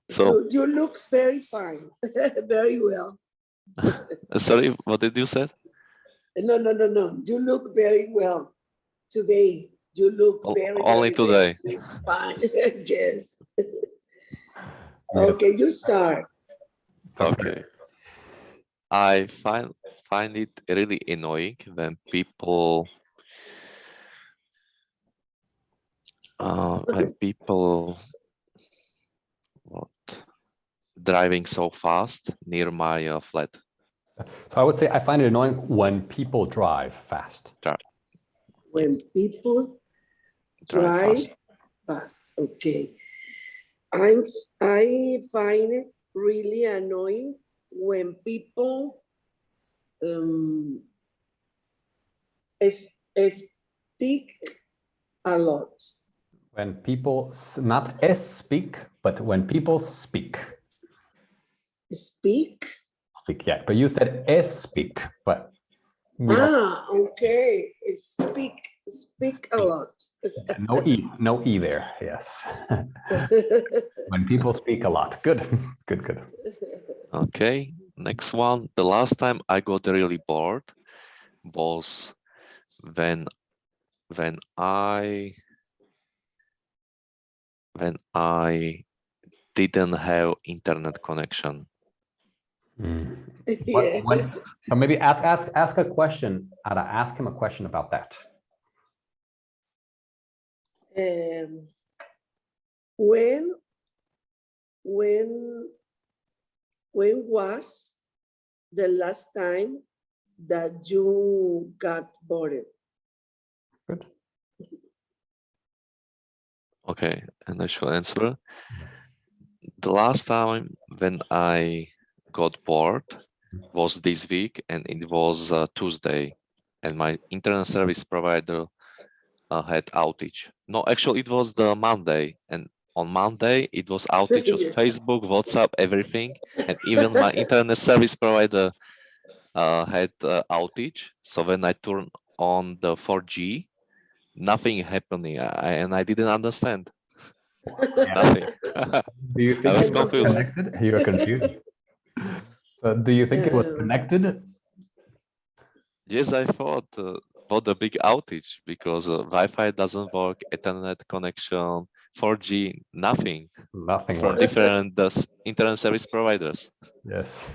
So You looks very fine, very well. sorry, what did you say? No. You look very well today. You look very, Only today. very fine. Yes. Yeah. Okay, you start. Okay. I find it really annoying when people what driving so fast near my flat. So I would say I find it annoying when people drive fast. When people Drive drive fast. Okay. I find it really annoying when people speak a lot. When people, not speak, but when people speak. Speak? Speak, yeah. But you said speak, but we Okay. Speak a lot. no E there, yes. When people speak a lot. Good, good. Okay, next one. The last time I got really bored was when I didn't have internet connection. Yeah. So maybe ask a question. Ask him a question about that. When was the last time that you got bored? Good. Okay, and I shall answer. The last time when I got bored was this week, and it was Tuesday, and my internet service provider had outage. No, actually, it was the Monday, and on Monday it was outage of Facebook, WhatsApp, everything, and even my internet service provider had outage. So when I turned on the 4G, nothing happening, and I didn't understand. Nothing. Do you think I was it was confused. connected? You were confused. So do you think it was connected? Yes, I thought about the big outage because Wi-Fi doesn't work, Ethernet connection, 4G, nothing Nothing from works. different internet service providers. Yes.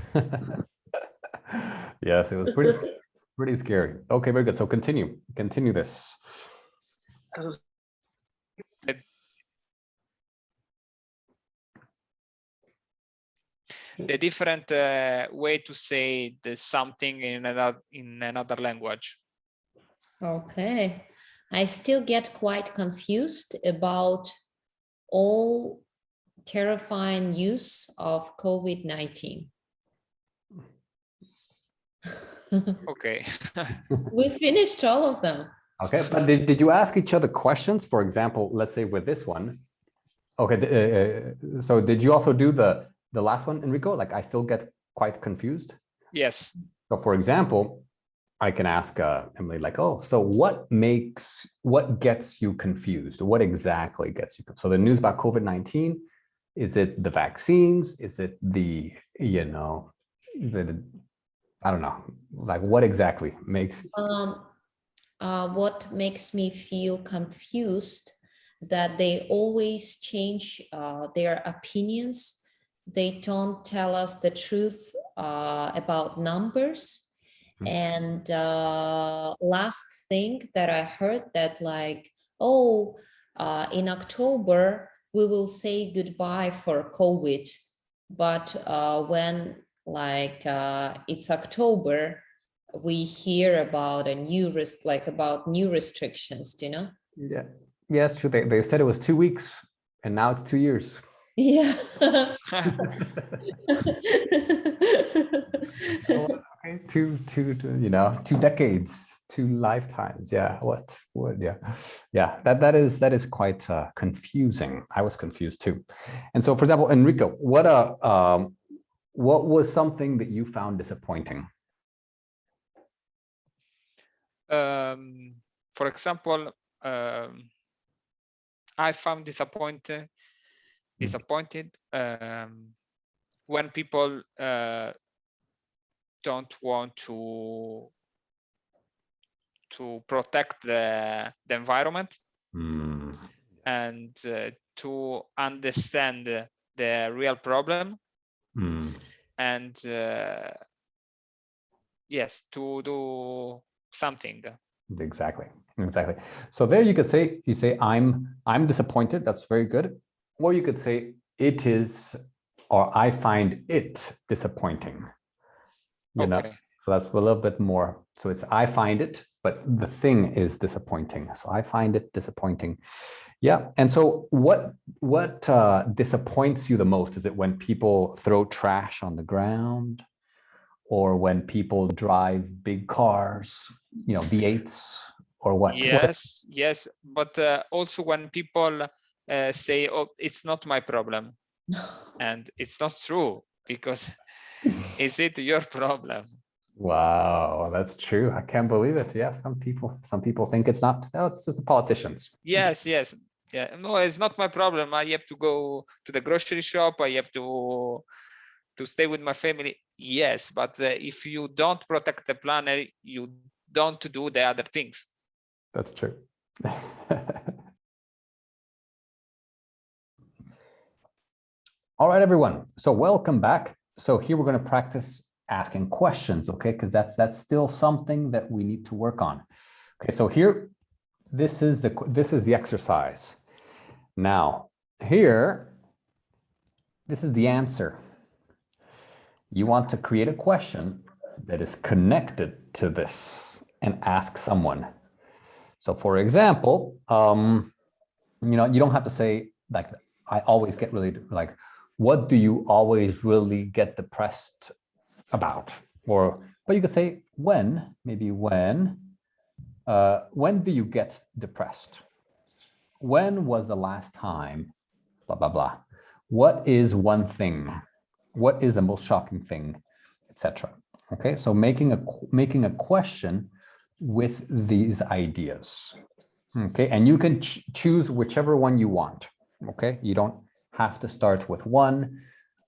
Yes, it was pretty scary. Okay, very good. So continue this. The different way to say the something in another language. Okay, I still get quite confused about all terrifying news of COVID-19. Okay. We finished all of them. Okay, but did you ask each other questions? For example, let's say with this one. Okay, so did you also do the last one, Enrico? Like I still get quite confused. Yes. So for example, I can ask Emily like, oh, so what gets you confused? What exactly gets you confused? So the news about COVID-19, is it the vaccines? Is it the, I don't know, like what exactly makes? What makes me feel confused that they always change their opinions. They don't tell us the truth about numbers. And last thing that I heard that like, oh, in October, we will say goodbye for COVID. But when like it's October, we hear about new restrictions, Yeah. Yes, true. They said it was 2 weeks and now it's 2 years. Yeah. Okay, two, 2 decades, 2 lifetimes. Yeah. What? Yeah. That is quite confusing. I was confused too. And so, for example, Enrico, what was something that you found disappointing? For example, I found disappointing disappointed when people don't want to protect the environment Mm, and to understand the real problem mm, and yes, to do something. exactly. Exactly. So there you could say, you say, I'm disappointed. That's very good. Or you could say it is, or I find it disappointing. You know, Okay. so that's a little bit more. So it's I find it, but the thing is disappointing. So I find it disappointing. Yeah. And so what disappoints you the most? Is it when people throw trash on the ground, or when people drive big cars, you know, V8s, or what? Yes, yes, but also when people say, "Oh, it's not my problem," and it's not true, because is it your problem? Wow, that's true. I can't believe it. Yeah, some people think it's not. No, it's just the politicians. Yes, yes, yeah. No, it's not my problem. I have to go to the grocery shop. I have to stay with my family. Yes, but if you don't protect the planet, you don't do the other things. That's true. All right, everyone. So welcome back. So here we're going to practice asking questions, okay? Because that's still something that we need to work on. Okay, so here, this is the exercise. Now, here, this is the answer. You want to create a question that is connected to this and ask someone. So for example, you know, you don't have to say like, I always get really like, what do you always really get depressed about? Or, but you could say when, maybe when do you get depressed? When was the last time, blah, blah, blah. What is one thing? What is the most shocking thing, etc. Okay, so making a question with these ideas. Okay, and you can choose whichever one you want. Okay, you don't have to start with one.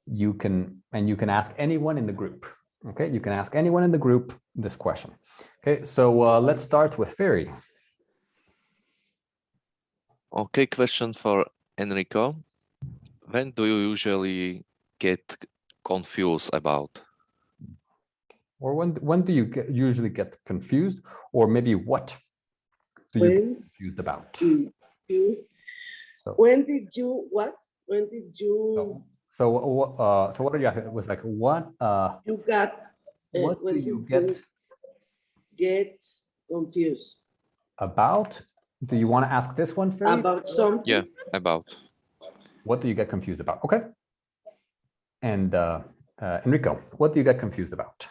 You can ask anyone in the group. Okay, you can ask anyone in the group this question. Okay, so let's start with Ferry. Okay, question for Enrico. When do you usually get confused about? Or when do you usually get confused, or maybe what do you get confused about? So, when did you what? When did you so what are you asking? It was like what you got what when do you did get confused about? Do you want to ask this one, Ferry? about something? Yeah, about. What do you get confused about? Okay. And Enrico, what do you get confused about?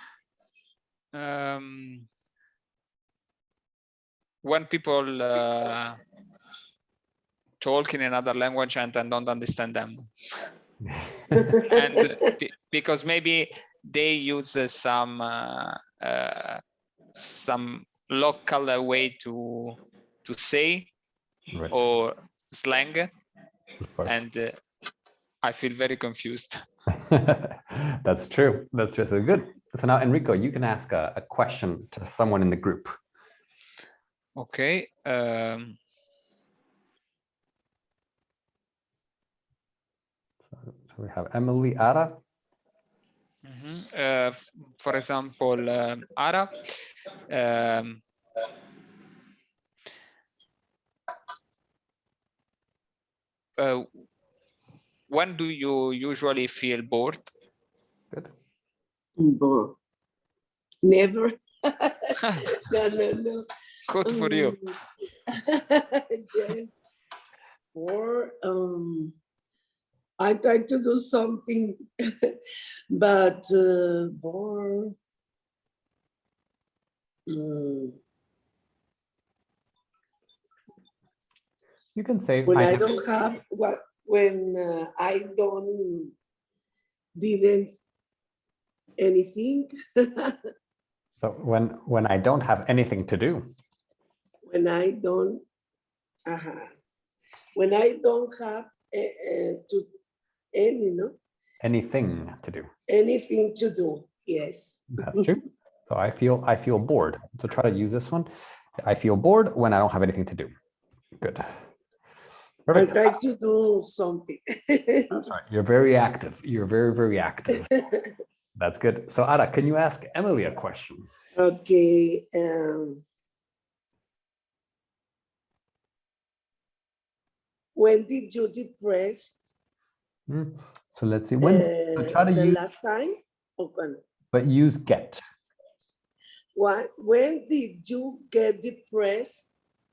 When people talk in another language and I don't understand them. And because maybe they use some local way to say Right. or slang, Of course. and I feel very confused. That's true. That's just good. So now, Enrico, you can ask a question to someone in the group. Okay. So we have Emily, Ara. For example, Ara. When do you usually feel bored? Good. Bored. Never. No. Good for you. Yes. Or I try to do something, but bored. You can say When I don't have what when I don't didn't anything. So when I don't have anything to do. When I don't when I don't have to Any, no? Anything to do. Anything to do. Yes. That's true. So I feel bored. So try to use this one. I feel bored when I don't have anything to do. Good. I Perfect. try to do something. That's right. You're very active. You're very, very active. That's good. So Ada, can you ask Emily a question? Okay. When did you depressed? So let's see. When so try to The use, last time? Or when? but use get. When did you get depressed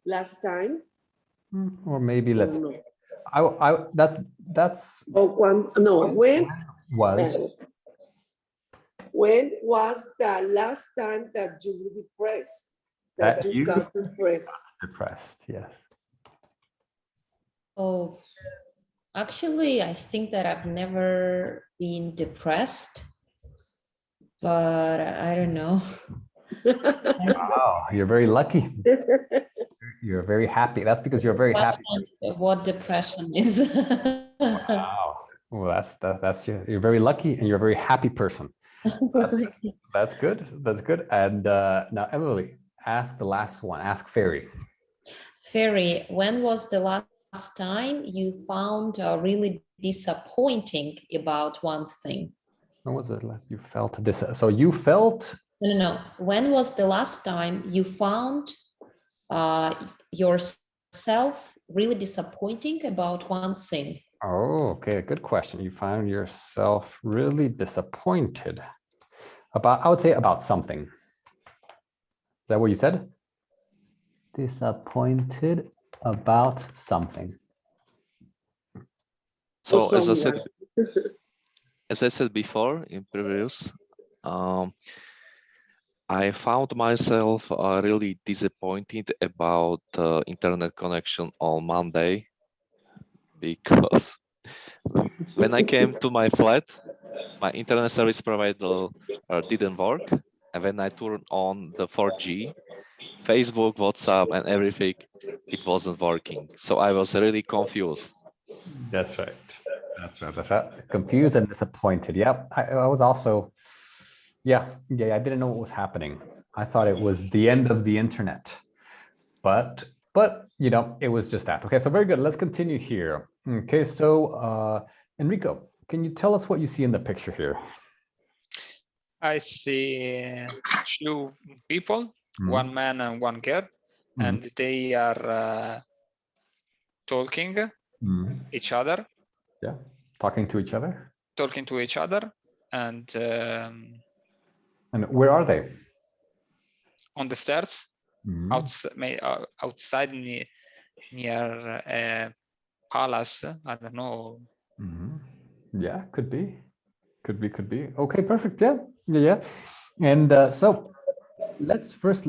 last time? Or maybe let's. No. That's Or no, when was when was the last time that you were depressed? That you got depressed? depressed. Yes. Oh, actually, I think that I've never been depressed, but I don't know. Wow, you're very lucky. You're very happy. That's because you're very happy. What depression is. Wow. Well, that's you're very lucky and you're a very happy person. That's good. That's good. And now, Emily, ask the last one. Ask Fairy. Fairy, when was the last time you found really disappointing about one thing? When was it last you felt this? So you felt. No. When was the last time you found yourself really disappointing about one thing? Oh, okay. Good question. You found yourself really disappointed about, I would say about something. Is that what you said? Disappointed about something. So as I said before in previous, I found myself really disappointed about internet connection on Monday, because when I came to my flat, my internet service provider didn't work. And when I turned on the 4G, Facebook, WhatsApp, and everything, it wasn't working. So I was really confused. That's right. That's right. Confused and disappointed. Yeah, I was also, yeah, I didn't know what was happening. I thought it was the end of the internet, but you know, it was just that. Okay, so very good. Let's continue here. Okay, so Enrico, can you tell us what you see in the picture here? I see two people, one man and one girl, and they are talking each other. Yeah, talking to each other. Talking to each other, and where are they? on the stairs, outside near a palace. I don't know. Yeah, could be. Okay, perfect. Yeah. And so let's first,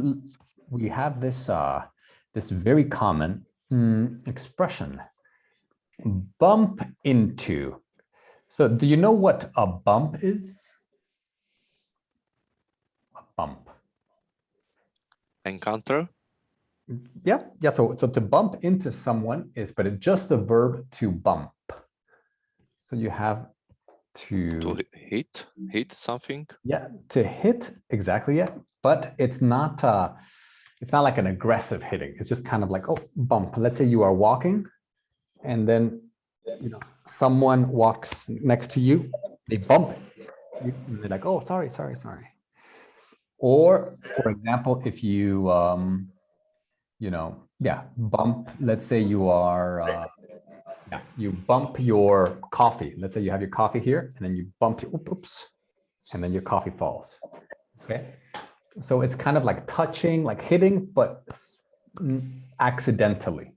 we have this this very common expression, bump into. So do you know what a bump is? A bump. Encounter? Yeah. So to bump into someone is, but it's just the verb to bump. So you have to hit something. Yeah, to hit, exactly. Yeah, but it's not like an aggressive hitting. It's just kind of like, oh, bump. Let's say you are walking, and then someone walks next to you, they bump it. They're like, oh, sorry. Or for example, if you bump. Let's say you are. You bump your coffee. Let's say you have your coffee here, and then you bump it, oops, and then your coffee falls. Okay, so it's kind of like touching, like hitting, but accidentally.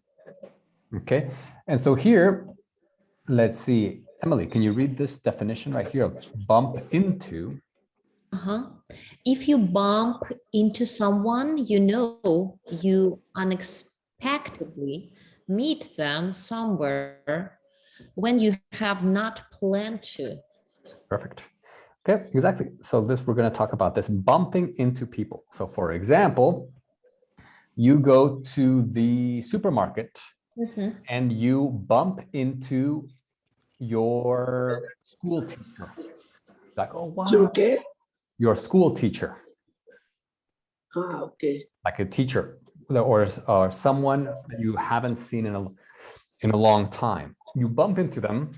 Okay, and so here, let's see, Emily, can you read this definition right here of bump into? If you bump into someone, you unexpectedly meet them somewhere when you have not planned to. Perfect. Okay, exactly. So we're going to talk about this bumping into people. So for example, you go to the supermarket and you bump into your school teacher. Like, oh, wow, ¿Yo qué? your school teacher, Ah, okay. like a teacher or someone that you haven't seen in a long time. You bump into them,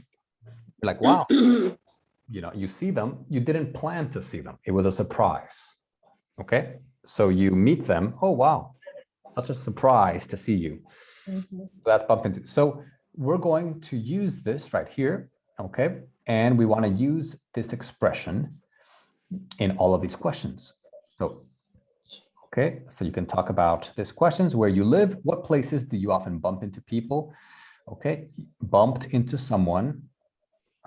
you're like, wow, you know, you see them, you didn't plan to see them. It was a surprise. Okay, so you meet them. Oh, wow, such a surprise to see you. Mhm. That's bump into. So we're going to use this right here. Okay, and we want to use this expression in all of these questions. So, okay, so you can talk about these questions: where you live, what places do you often bump into people? Okay, bumped into someone.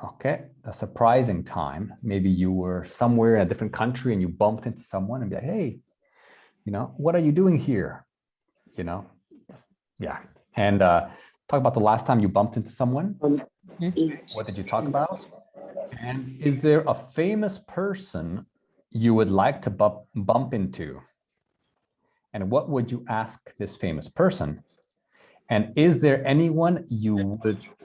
Okay, a surprising time. Maybe you were somewhere in a different country and you bumped into someone and be like, hey, you know, what are you doing here? You know, yeah. And talk about the last time you bumped into someone. What did you talk about? And is there a famous person you would like to bump into? And what would you ask this famous person? And is there anyone you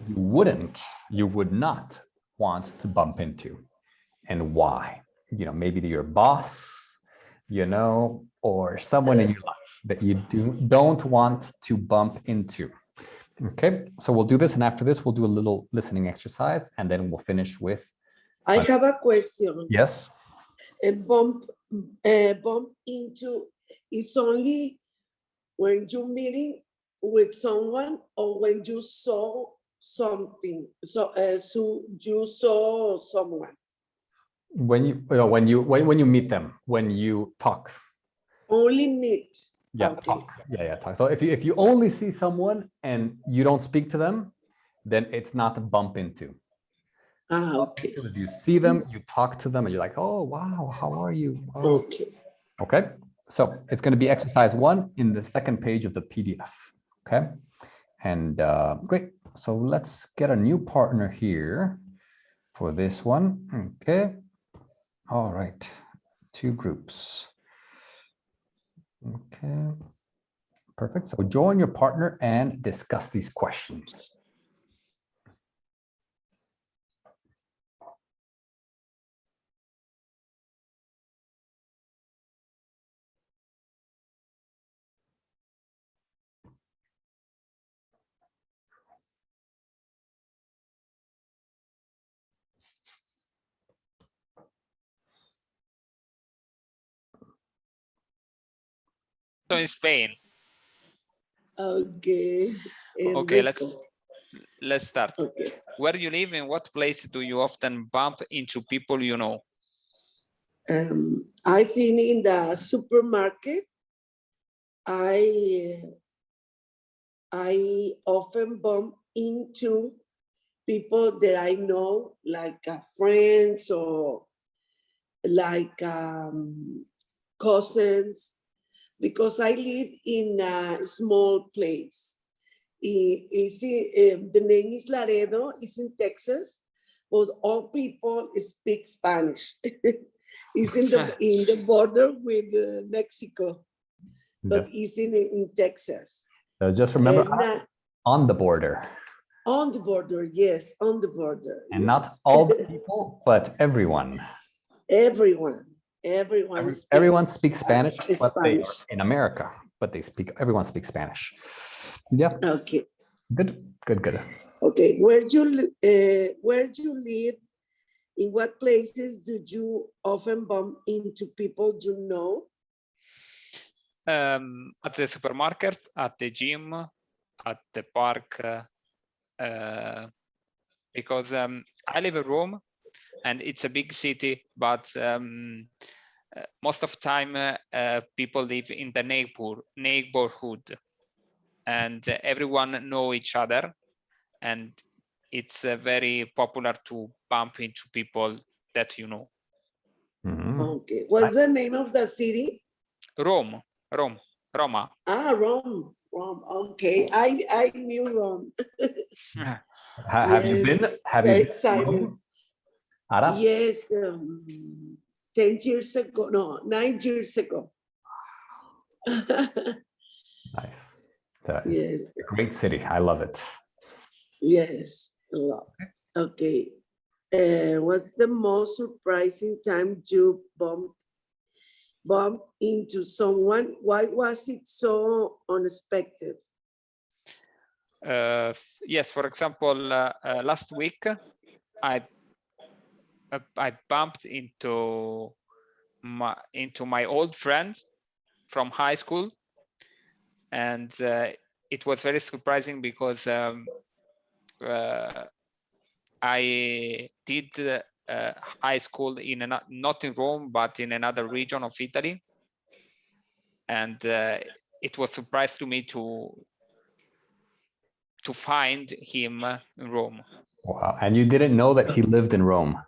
would not want to bump into? And why? You know, maybe your boss, you know, or someone in your life that you don't want to bump into. Okay, so we'll do this, and after this, we'll do a little listening exercise, and then we'll finish with. I have a question. Yes. A bump into is only when you're meeting with someone or when you saw something. So you saw someone. When you meet them, when you talk. Only meet. Yeah, Okay. talk. Yeah, talk. So if you only see someone and you don't speak to them, then it's not a bump into. Ah, okay. If you see them, you talk to them, and you're like, oh, wow, how are you? Oh. Okay. Okay, so it's going to be exercise 1 in the second page of the PDF. Okay, and great. So let's get a new partner here for this one. Okay, all right, 2 groups. Okay, perfect. So join your partner and discuss these questions. So in Spain. Okay. Okay, Enrico. let's start. Okay. Where you live, in what place do you often bump into people you know? I think in the supermarket, I often bump into people that I know, like friends or like cousins, because I live in a small place. The name is Laredo, it's in Texas, but all people speak Spanish. It's in the border with Mexico, but it's in Texas. So just remember, And, on the border. on the border, yes, on the border. And yes. not all the people, but everyone. Everyone speaks Spanish, but they are in America, but everyone speaks Spanish. Yeah. Okay. Good. Okay. Where you live? In what places do you often bump into people you know? At the supermarket, at the gym, at the park, because I live in Rome and it's a big city, but most of time people live in the neighborhood and everyone know each other, and it's very popular to bump into people that you know. Okay. What's the name of the city? Roma. Ah, Rome. Okay. I knew Rome. Have you been? Have you been? Excited. Ara? Yes. 10 years ago. No, 9 years ago. Nice. Yes. A great city. I love it. Yes. A lot. Okay. What's the most surprising time you bumped into someone? Why was it so unexpected? Yes, for example, last week I bumped into my old friend from high school, and it was very surprising because I did high school not in Rome but in another region of Italy, and it was surprise to me to find him in Rome. Wow. And you didn't know that he lived in Rome?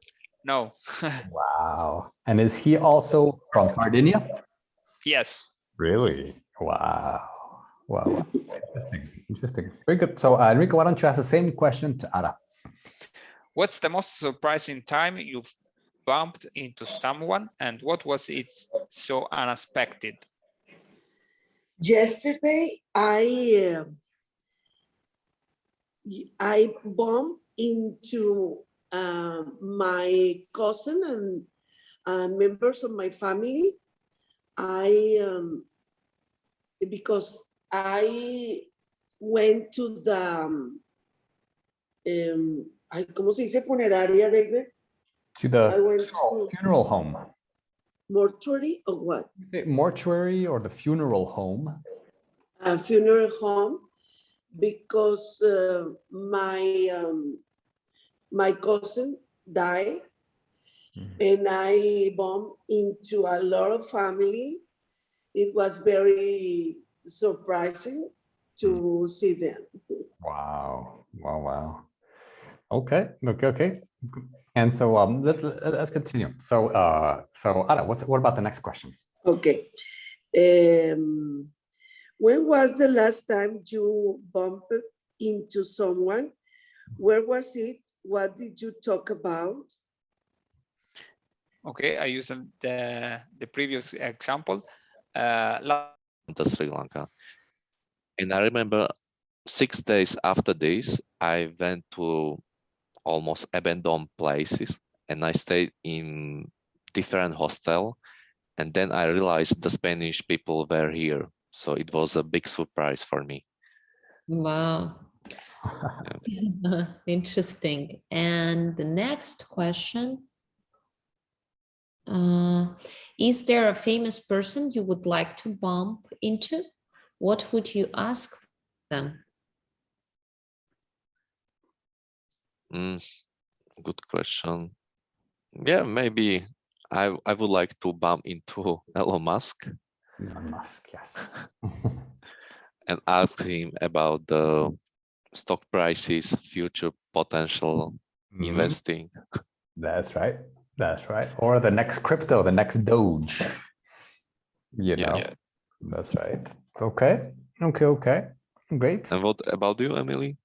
No. Wow. And is he also from Sardinia? Yes. Really? Wow. Wow. Interesting. Interesting. Very good. So, Enrico, why don't you ask the same question to Ada? What's the most surprising time you've bumped into someone, and what was it so unexpected? Yesterday, I bumped into my cousin and members of my family. Because I went to the ¿cómo se dice funeraria, David? To the I went to funeral home. mortuary or what? Mortuary or the funeral home? A funeral home, because my cousin died, and I bumped into a lot of family. It was very surprising to see them. Wow. Wow. Wow. Okay. Okay. And so let's continue. So Ada, what about the next question? Okay. When was the last time you bumped into someone? Where was it? What did you talk about? Okay, I use the previous example. To Sri Lanka. And I remember 6 days after this, I went to almost abandoned places and I stayed in different hostel. And then I realized the Spanish people were here. So it was a big surprise for me. Wow. Interesting. And the next question, is there a famous person you would like to bump into? What would you ask them? Good question. Yeah, maybe I would like to bump into Elon Musk Elon Musk, yes. and ask him about the stock prices, future potential investing. That's right. That's right. Or the next crypto, the next Doge. You know, Yeah. That's right. Okay. Great. And what about you, Emily?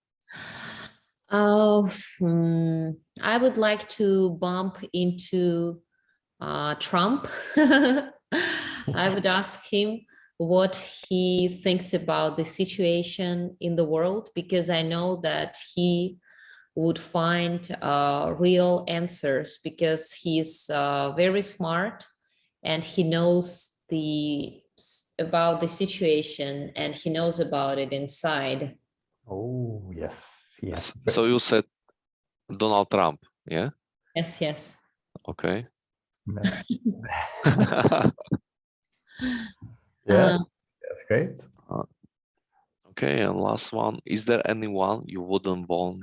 Oh, I would like to bump into Trump. I would ask him what he thinks about the situation in the world, because I know that he would find real answers, because he's very smart and he knows about the situation and he knows about it inside. Oh, yes. So you said Donald Trump, yeah? Yes. Okay. Yeah, that's great. Okay, and last one. Is there anyone you wouldn't want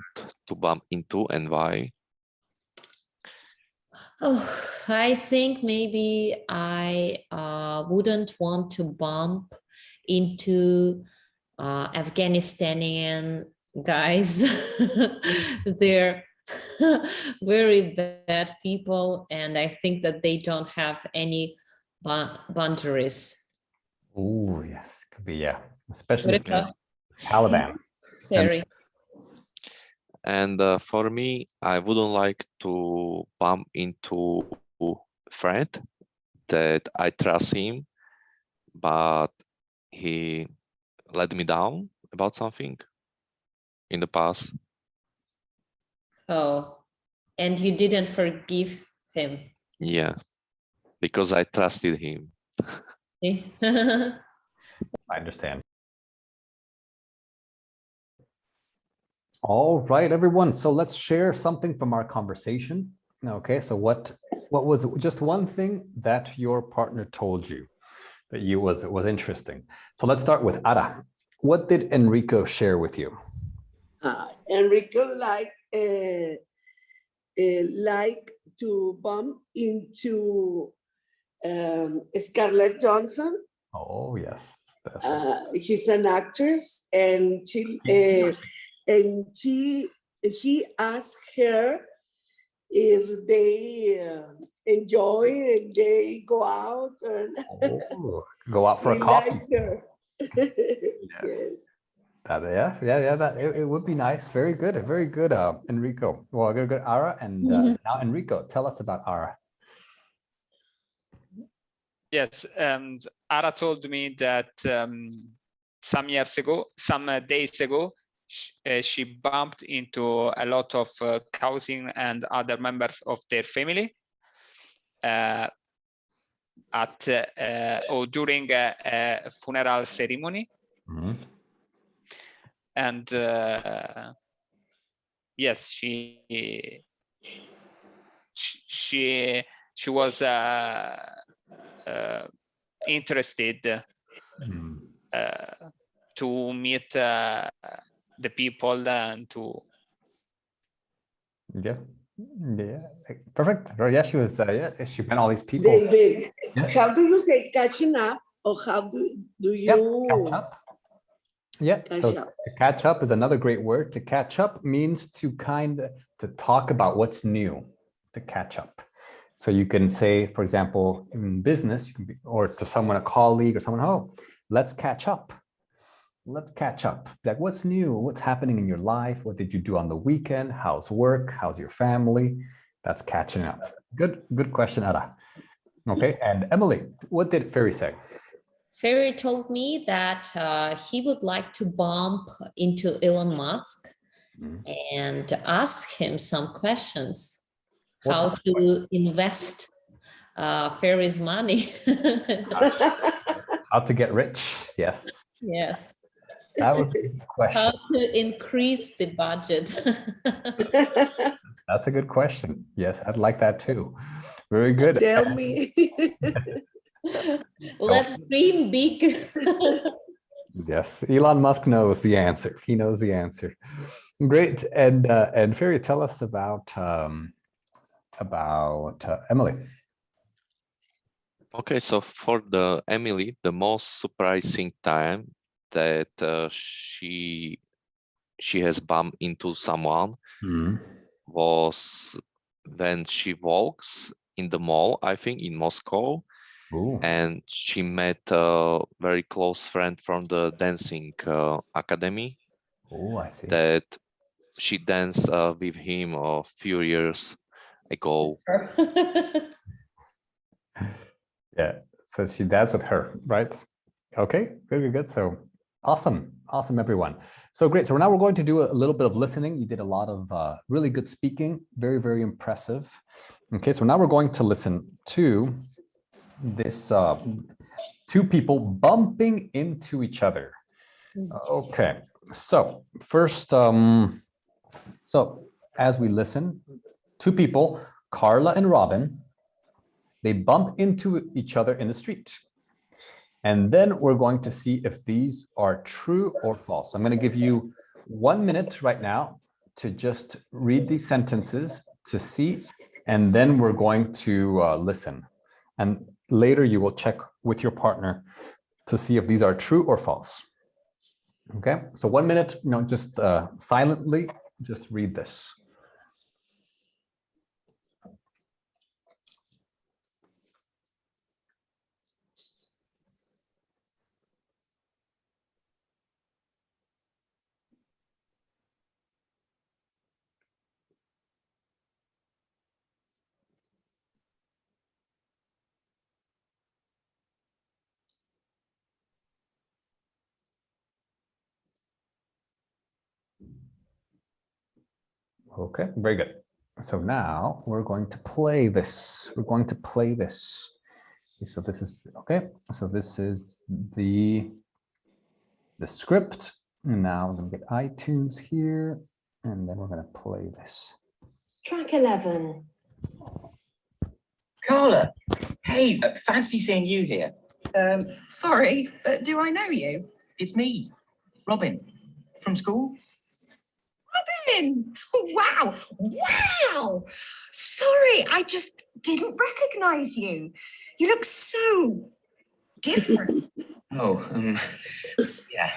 to bump into and why? Oh, I think maybe I wouldn't want to bump into Afghanistani guys. They're very bad people, and I think that they don't have any boundaries. Oh, yes, could be, yeah. Especially What about Taliban. Terry? And for me, I wouldn't like to bump into a friend that I trust him, but he let me down about something in the past. Oh, and you didn't forgive him. Yeah, because I trusted him. I understand. All right, everyone. So let's share something from our conversation. Okay, so what was just one thing that your partner told you that you was interesting? So let's start with Ara. What did Enrico share with you? Enrico like to bump into Scarlett Johansson. Oh yes, He's an actress, and he asked her if they enjoy and they go out and go out for a he coffee. likes her. Yes. That it would be nice. Very good, Enrico. Well, good, Ara, and now Enrico, tell us about Ara. Yes, and Ara told me that some days ago, she bumped into a lot of cousins and other members of their family or during a funeral ceremony. Mm-hmm. And yes, she was interested to meet the people and to Perfect. Yeah, she was she met all these people. David, Yes. how do you say catching up, or how do you catch up? Yeah, so catch up? to catch up is another great word. To catch up means to talk about what's new, to catch up. So you can say, for example, in business, you can be, or to someone, a colleague or someone, oh, let's catch up. Let's catch up. Like, what's new? What's happening in your life? What did you do on the weekend? How's work? How's your family? That's catching up. Good question, Ara. Okay, and Emily, what did Ferry say? Ferry told me that he would like to bump into Elon Musk and ask him some questions. How to invest Ferry's money. How to get rich? Yes. Yes. That would be a good question. How to increase the budget. That's a good question. Yes, I'd like that too. Very good. Tell me. Let's dream big. Yes, Elon Musk knows the answer. He knows the answer. Great. And Ferry, tell us about Emily. Okay, so for the Emily, the most surprising time that she has bumped into someone was when she walks in the mall, I think in Moscow. Ooh. And she met a very close friend from the dancing academy. Oh, I see. That she danced with him a few years ago. Yeah, so she danced with her, right? Okay, good. So awesome, everyone. So great. So now we're going to do a little bit of listening. You did a lot of really good speaking, very impressive. Okay, so now we're going to listen to this two people bumping into each other. Okay, so first, so as we listen, two people, Carla and Robin, they bump into each other in the street. And then we're going to see if these are true or false. I'm going to give you 1 minute right now to just read these sentences to see, and then we're going to listen. And later you will check with your partner to see if these are true or false. Okay, so 1 minute, just silently, just read this. Okay, very good. So now we're going to play this. We're going to play this. So this is okay. So this is the script. And now I'm going to get iTunes here, and then we're going to play this. Track 11. Carla, hey, fancy seeing you here. Sorry, but do I know you? It's me, Robin, from school. Robin! Oh, wow! Wow! Sorry, I just didn't recognize you. You look so different. Oh, yeah,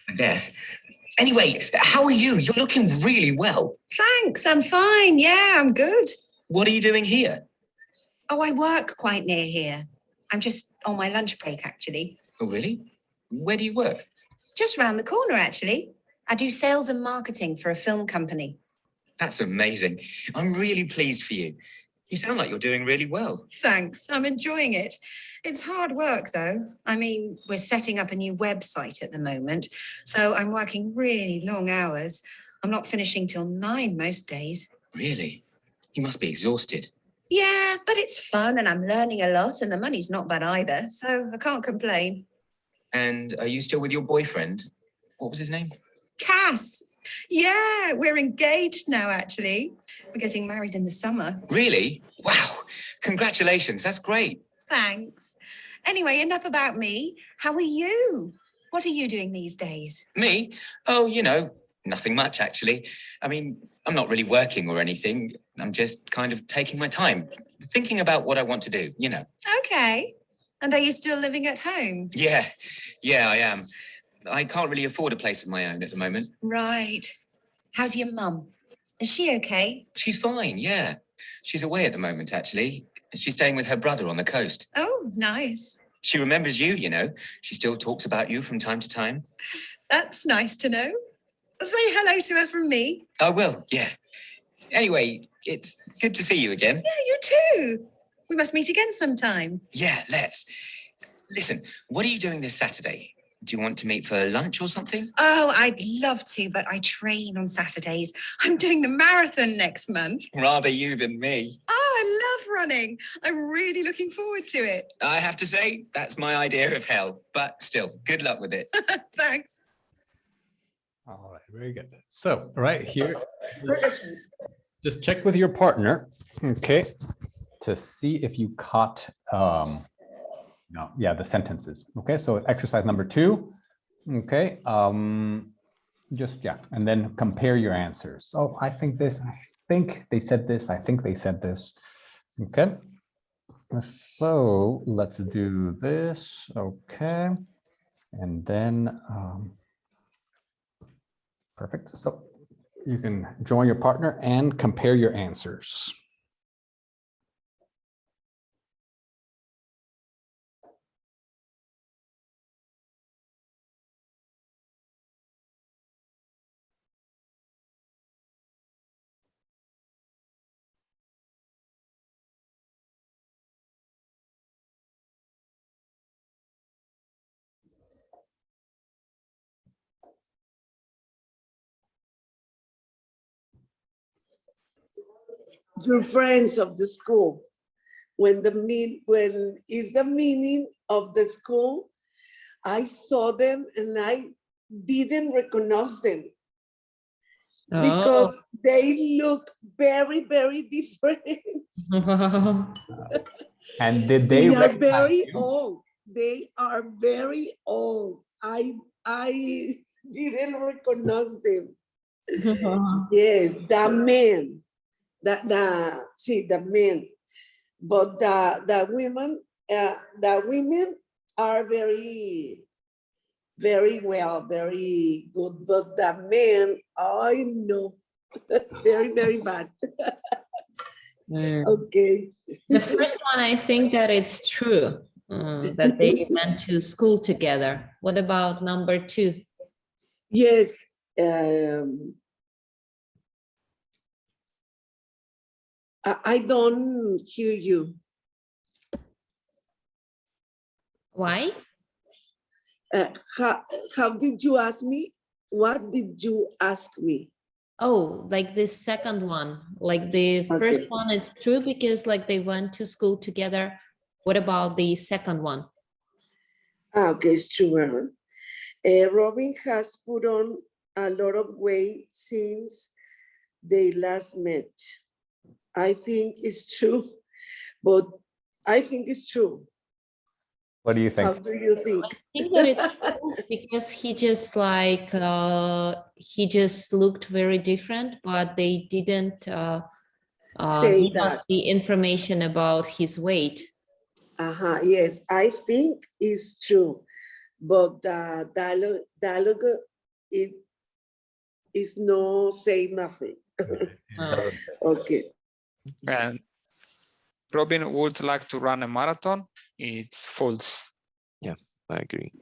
I guess. Anyway, how are you? You're looking really well. Thanks, I'm fine. Yeah, I'm good. What are you doing here? Oh, I work quite near here. I'm just on my lunch break, actually. Oh, really? Where do you work? Just round the corner, actually. I do sales and marketing for a film company. That's amazing. I'm really pleased for you. You sound like you're doing really well. Thanks, I'm enjoying it. It's hard work, though. I mean, we're setting up a new website at the moment, so I'm working really long hours. I'm not finishing till 9 most days. Really? You must be exhausted. Yeah, but it's fun and I'm learning a lot and the money's not bad either, so I can't complain. And are you still with your boyfriend? What was his name? Cass! Yeah, we're engaged now, actually. We're getting married in the summer. Really? Wow. Congratulations. That's great. Thanks. Anyway, enough about me. How are you? What are you doing these days? Me? Oh, you know, nothing much, actually. I mean, I'm not really working or anything. I'm just kind of taking my time, thinking about what I want to do, you know. Okay. And are you still living at home? Yeah, I am. I can't really afford a place of my own at the moment. Right. How's your mum? Is she okay? She's fine, yeah. She's away at the moment, actually. She's staying with her brother on the coast. Oh, nice. She remembers you, you know. She still talks about you from time to time. That's nice to know. Say hello to her from me. I will, yeah. Anyway, it's good to see you again. Yeah, you too. We must meet again sometime. Yeah, let's. Listen, what are you doing this Saturday? Do you want to meet for lunch or something? Oh, I'd love to, but I train on Saturdays. I'm doing the marathon next month. Rather you than me. Oh, I love running. I'm really looking forward to it. I have to say, that's my idea of hell. But still, good luck with it. Thanks. All right, very good. So right here, just check with your partner, okay, to see if you caught the sentences. Okay, so exercise number 2. Okay, and then compare your answers. Oh, I think this, I think they said this, I think they said this. Okay, so let's do this. Okay, and then perfect. So you can join your partner and compare your answers. Your friends of the school. When is the meaning of the school, I saw them and I didn't recognize them because they look very, very different. And did they are recognize very you? old. They are very old. I didn't recognize them. Yes, the men, the men, but the women are very, very well, very good. But the men, I know, very, very bad. Okay. The first one, I think that it's true, that they went to school together. What about number 2? Yes. I don't hear you. Why? How did you ask me? What did you ask me? Oh, like the second one, like the first Okay. one, it's true because like they went to school together. What about the second one? Okay, it's true. Robin has put on a lot of weight since they last met. I think it's true, but I think it's true. What do you How think? do you think? I think that it's false because he just like he just looked very different, but they didn't Say give us that. the information about his weight. Yes, I think it's true, but the dialogue it is no say nothing. Oh. Okay. And Robin would like to run a marathon. It's false. I agree.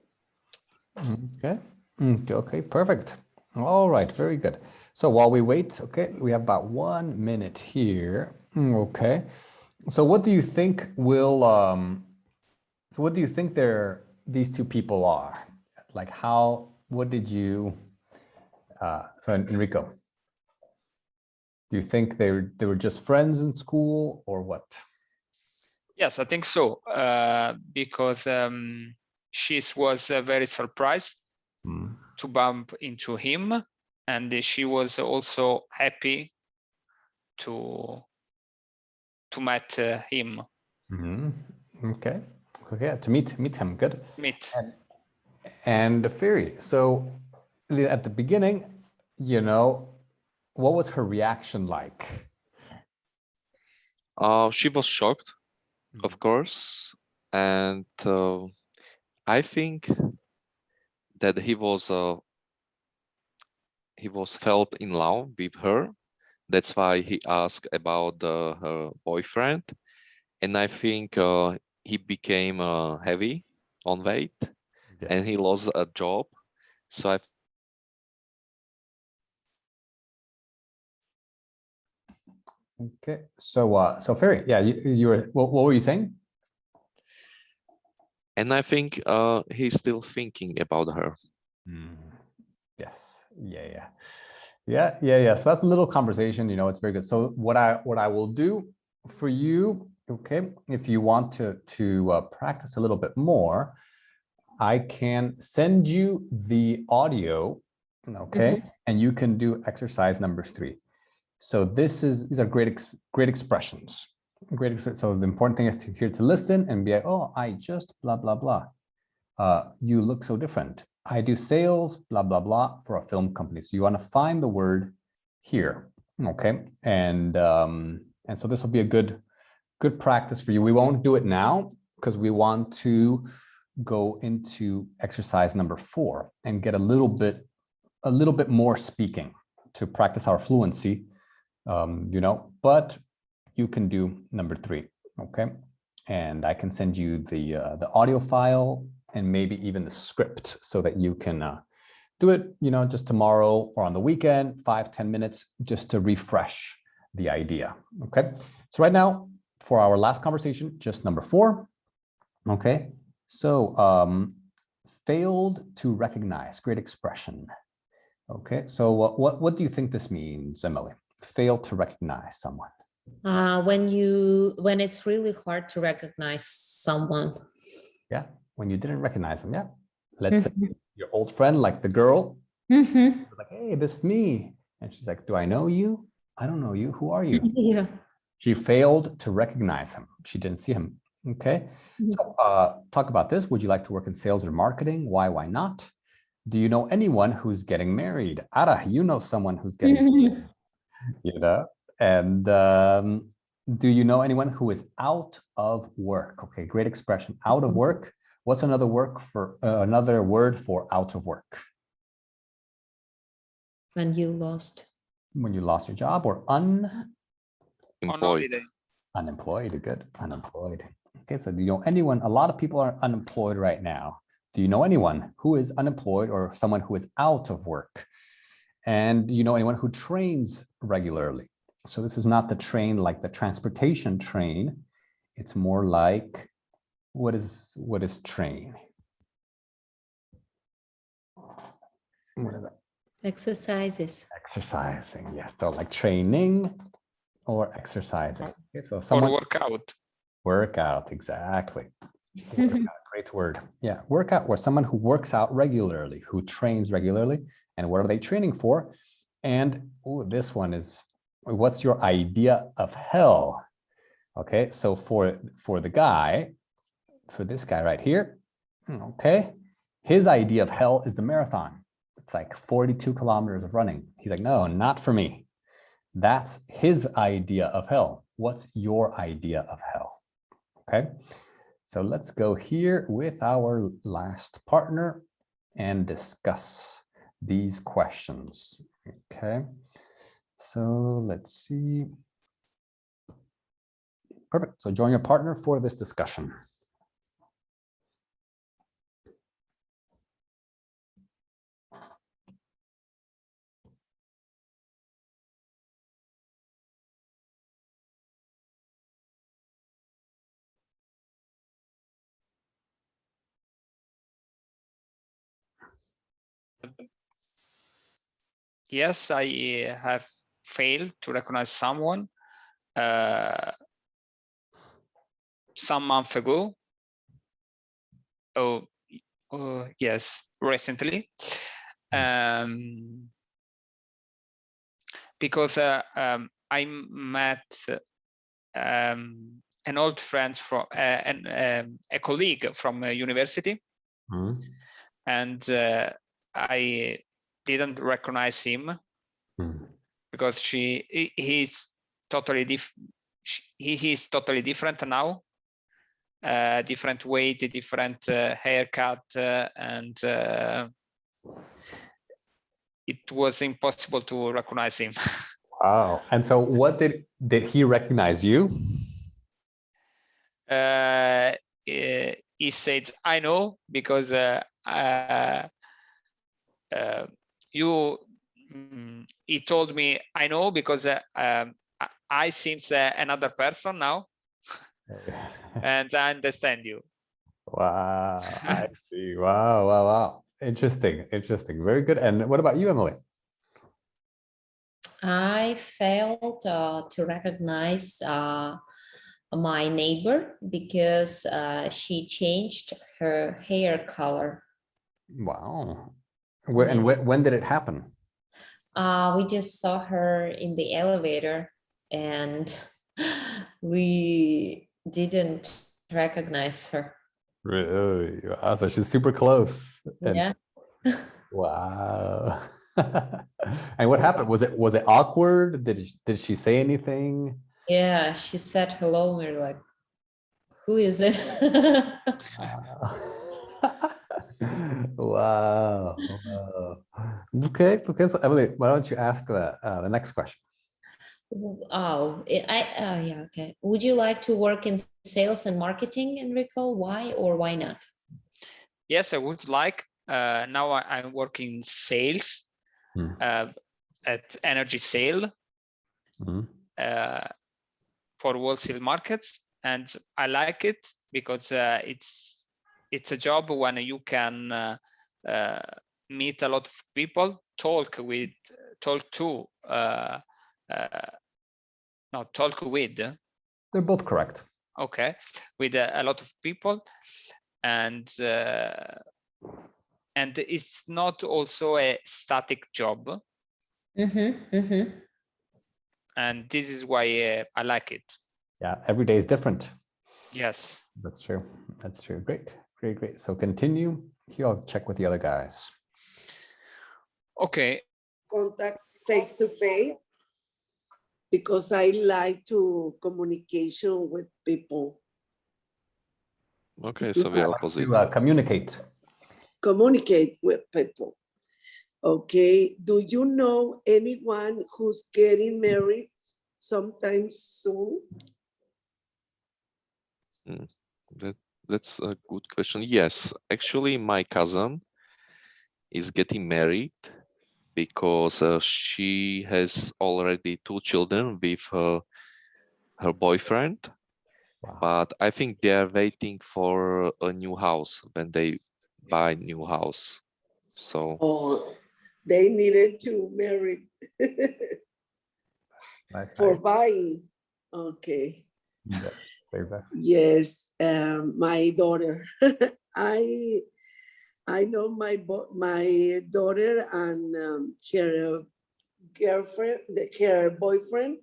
Okay. Okay, perfect. All right, very good. So while we wait, okay, we have about 1 minute here. Okay. So what do you think will so what do you think these two people are? Like what did you so Enrico, do you think they were just friends in school or what? Yes, I think so. Because she was very surprised to bump into him, and she was also happy to meet him. Okay. Okay, to meet him. Good. Meet. And Fury, so at the beginning, what was her reaction like? She was shocked, of course, and I think that he was felt in love with her. That's why he asked about her boyfriend, and I think he became heavy on weight, and he lost a job. So I Okay, so Ferry, yeah, you were what were you saying? think he's still thinking about her. Yes, yeah. So that's a little conversation. It's very good. So what I will do for you, okay, if you want to practice a little bit more, I can send you the audio, okay, and you can do exercise number 3. So these are great expressions. So the important thing is to listen and be like, oh, I just blah blah blah. You look so different. I do sales blah blah blah for a film company. So you want to find the word here, okay? And so this will be a good practice for you. We won't do it now because we want to go into exercise number 4 and get a little bit more speaking to practice our fluency. But you can do number 3, okay? And I can send you the audio file and maybe even the script so that you can do it, just tomorrow or on the weekend, 5-10 minutes, just to refresh the idea, okay? So right now, for our last conversation, just number 4, okay? So failed to recognize, great expression. Okay, so what do you think this means, Emily? Fail to recognize someone. When it's really hard to recognize someone. Yeah, when you didn't recognize them. Yeah, let's say your old friend, like the girl, like, hey, this is me, and she's like, do I know you? I don't know you. Who are you? Yeah. She failed to recognize him. She didn't see him. Okay, so talk about this. Would you like to work in sales or marketing? Why not? Do you know anyone who's getting married? Ara, you know someone who's getting married, and do you know anyone who is out of work? Okay, great expression, out of work. What's another word for out of work? When you lost. When you lost your job, or Employed. unemployed, good, unemployed. Okay, so do you know anyone? A lot of people are unemployed right now. Do you know anyone who is unemployed or someone who is out of work? And do you know anyone who trains regularly? So this is not the train like the transportation train. It's more like, what is train? What is that? Exercises. Exercising, yes. So like training or exercising. Okay, so Or someone workout. workout, exactly. Workout, great word. Yeah, workout or someone who works out regularly, who trains regularly. And what are they training for? And this one is, what's your idea of hell? Okay, so for the guy, for this guy right here, okay, his idea of hell is the marathon. It's like 42 kilometers of running. He's like, no, not for me. That's his idea of hell. What's your idea of hell? Okay, so let's go here with our last partner and discuss these questions. Okay, so let's see. Perfect. So join your partner for this discussion. Yes, I have failed to recognize someone some month ago. Oh, yes, recently. Because I met an old friend from a colleague from university, and I didn't recognize him because he's totally he's totally different now. Different weight, different haircut, and it was impossible to recognize him. Wow. And so what did he recognize you? He said, I know, because he told me, I know, because I seems another person now, and I understand you. Wow, I see. Wow, wow, wow. Interesting, interesting. Very good. And what about you, Emily? I failed to recognize my neighbor because she changed her hair color. Wow. When did it happen? We just saw her in the elevator and we didn't recognize her. Really? Wow, so she's super close. Yeah. Wow. And what happened? Was it awkward? Did she say anything? Yeah, she said hello. We were like, who is it? Wow. Wow. Okay. So Emily, why don't you ask the next question? Oh, yeah, okay. Would you like to work in sales and marketing, Enrico? Why or why not? Yes, I would like. Now I'm working sales at energy sale for wholesale markets, and I like it because it's a job when you can meet a lot of people, talk to. They're both correct. Okay, with a lot of people, and it's not also a static job. And this is why I like it. Yeah, every day is different. Yes, that's true. That's true. Great. So continue. Here, I'll check with the other guys. Okay. Contact face to face, because I like to communication with people. Okay, so we're opposite. To communicate. Communicate with people. Okay, do you know anyone who's getting married sometime soon? That's a good question. Yes, actually, my cousin is getting married because she has already 2 children with her boyfriend. Wow. But I think they are waiting for a new house when they buy new house. So they needed to marry for buying. Okay. Yeah, save that. Yes, my daughter. I know my daughter and her girlfriend, her boyfriend,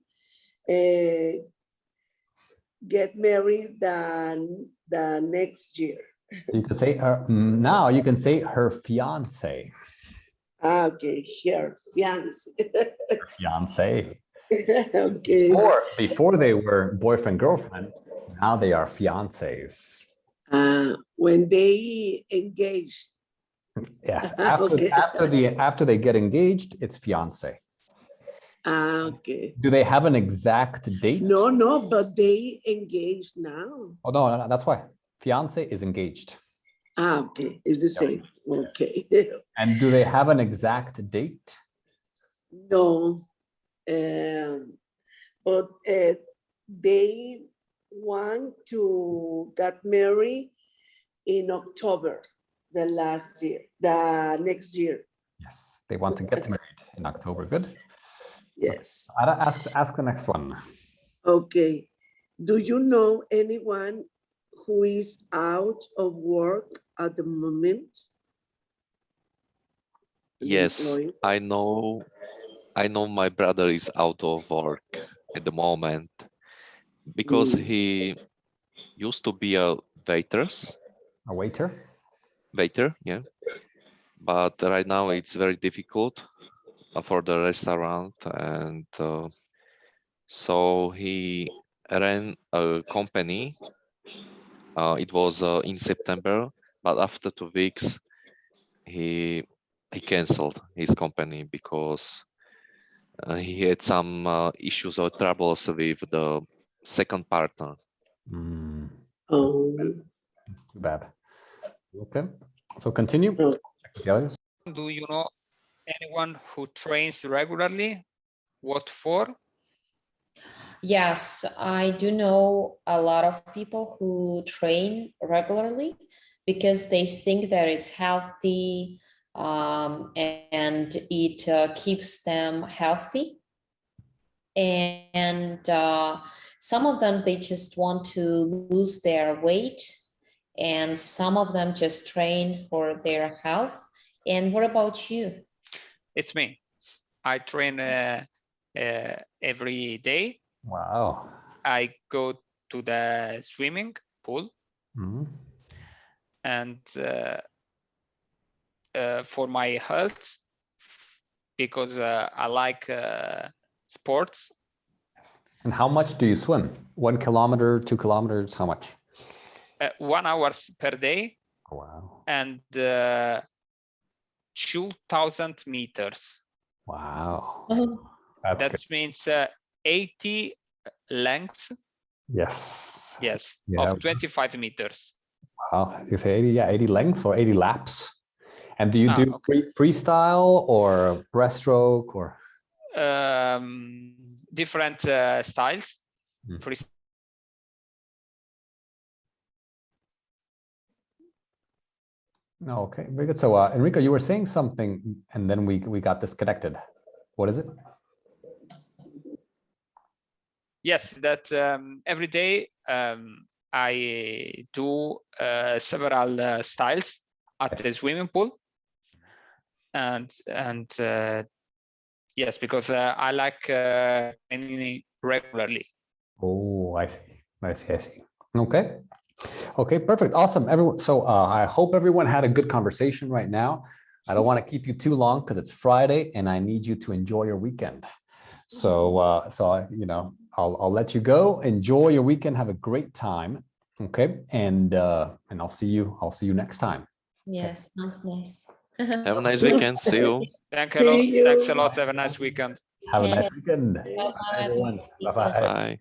get married the next year. You can say her now. You can say her fiance. Okay, her fiance. Fiance. Okay. Before they were boyfriend girlfriend. Now they are fiancés. When they engaged. Yes. Okay. After they get engaged, it's fiance. Okay. Do they have an exact date? No, but they engaged now. Oh no, that's why fiance is engaged. Okay, it's the same. Okay. And do they have an exact date? No, but they want to get married in October, the next year. Yes, they want to get married in October. Good. Yes. Ask the next one. Okay. Do you know anyone who is out of work at the moment? Yes, Employed? I know my brother is out of work at the moment because he used to be a waitress. A waiter? Waiter, yeah. But right now it's very difficult for the restaurant, and so he ran a company. It was in September, but after 2 weeks, he canceled his company because he had some issues or troubles with the second partner. Oh. That's too bad. Okay, so continue. Oh. Check the others. Do you know anyone who trains regularly? What for? Yes, I do know a lot of people who train regularly because they think that it's healthy and it keeps them healthy. And some of them, they just want to lose their weight, and some of them just train for their health. And what about you? It's me. I train every day. Wow. I go to the swimming pool, and for my health, because I like sports. And how much do you swim? 1 kilometer, 2 kilometers, how much? 1 hour per day. Oh, wow. And 2,000 meters. Wow. That means 80 lengths. Yes. Yes, Yeah. of 25 meters. Wow. You say 80, yeah, 80 lengths or 80 laps. And do you do Okay. freestyle or breaststroke or? Different styles. No, okay, very good. So Enrico, you were saying something and then we got disconnected. What is it? Yes, that every day I do several styles at the swimming pool, and yes, because I like training regularly. Oh, I see. I see. Okay. Okay, perfect. Awesome. Everyone. So I hope everyone had a good conversation right now. I don't want to keep you too long because it's Friday and I need you to enjoy your weekend. So, I'll let you go. Enjoy your weekend. Have a great time. Okay. And I'll see you next time. Yes, sounds nice. Have a nice weekend. See you. Thanks a lot. Thanks a lot. Have a nice weekend. Have a nice weekend. Bye-bye. Bye, everyone. See you Bye-bye. soon. Bye.